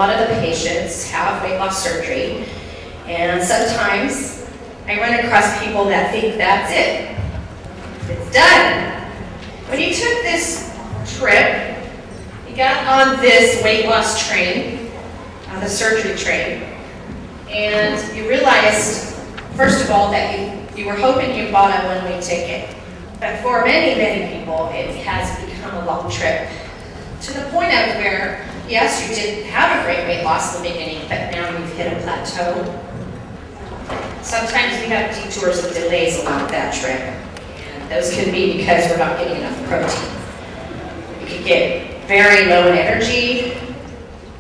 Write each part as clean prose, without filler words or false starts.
lot of the patients have weight loss surgery, and sometimes I run across people that think that's it. It's done. When you took this trip, you got on this weight loss train, the surgery train, and you realized, first of all, that you were hoping you bought a one-way ticket. But for many, many people, it has become a long trip, to the point of where, yes, you did have a great weight loss in the beginning, but now you've hit a plateau. Sometimes we have detours and delays along that trip, and those can be because we're not getting enough protein. You can get very low in energy.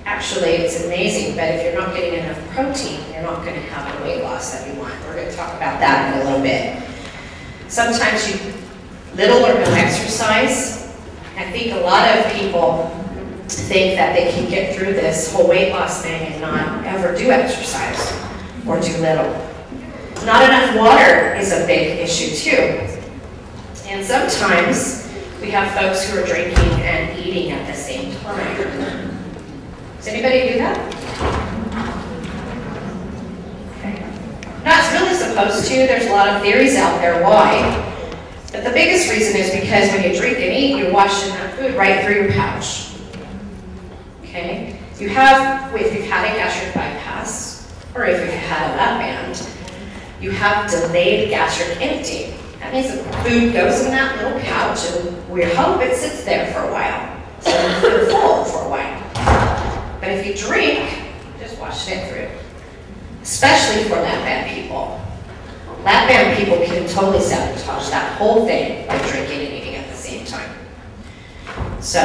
Actually, it's amazing, but if you're not getting enough protein, you're not going to have the weight loss that you want. We're going to talk about that in a little bit. Sometimes little or no exercise. I think a lot of people think that they can get through this whole weight loss thing and not ever do exercise or do little. Not enough water is a big issue too. And sometimes we have folks who are drinking and eating at the same time. Does anybody do that? Okay. Not really supposed to. There's a lot of theories out there why. But the biggest reason is because when you drink and eat, you're washing that food right through your pouch. Okay? If you've had a gastric bypass, or if you've had a lap band, you have delayed gastric emptying. That means the food goes in that little pouch, and we hope it sits there for a while, so you feel full for a while. But if you drink, just wash it through. Especially for lap band people. Lap band people can totally sabotage that whole thing by drinking and eating at the same time. So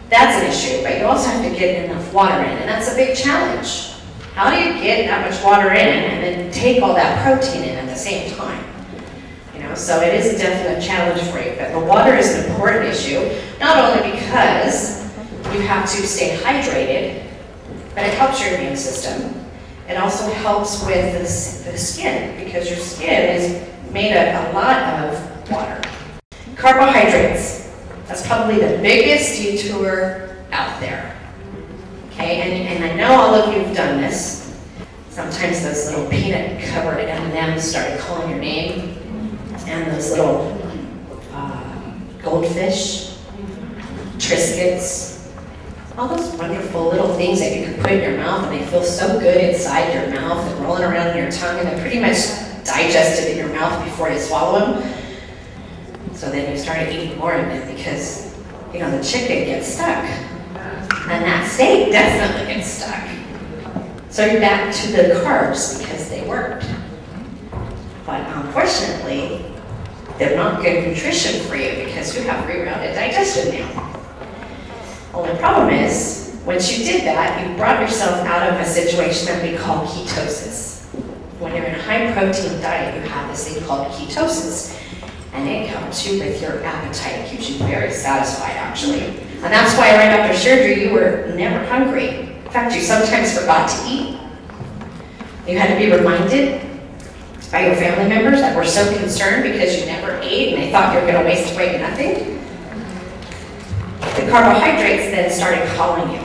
that's an issue, but you also have to get enough water in, and that's a big challenge. How do you get that much water in and then take all that protein in at the same time? You know, so it is a definite challenge for you, but the water is an important issue, not only because you have to stay hydrated, but it helps your immune system. It also helps with the skin, because your skin is made of a lot of water. Carbohydrates. That's probably the biggest detour out there. Okay, and I know all of you have done this. Sometimes those little peanut-covered M&Ms started calling your name, and those little goldfish, Triscuits, all those wonderful little things that you can put in your mouth, and they feel so good inside your mouth and rolling around in your tongue, and they're pretty much digested in your mouth before you swallow them. So then you started eating more of it because, you know, the chicken gets stuck. And that steak definitely gets stuck. So you're back to the carbs because they worked. But unfortunately, they're not good nutrition for you because you have rerouted digestion now. Only problem is, once you did that, you brought yourself out of a situation that we call ketosis. When you're in a high-protein diet, you have this thing called ketosis, and it helps you with your appetite. It keeps you very satisfied, actually. And that's why right after surgery, you were never hungry. In fact, you sometimes forgot to eat. You had to be reminded by your family members that were so concerned because you never ate and they thought you were going to waste away nothing. The carbohydrates then started calling you.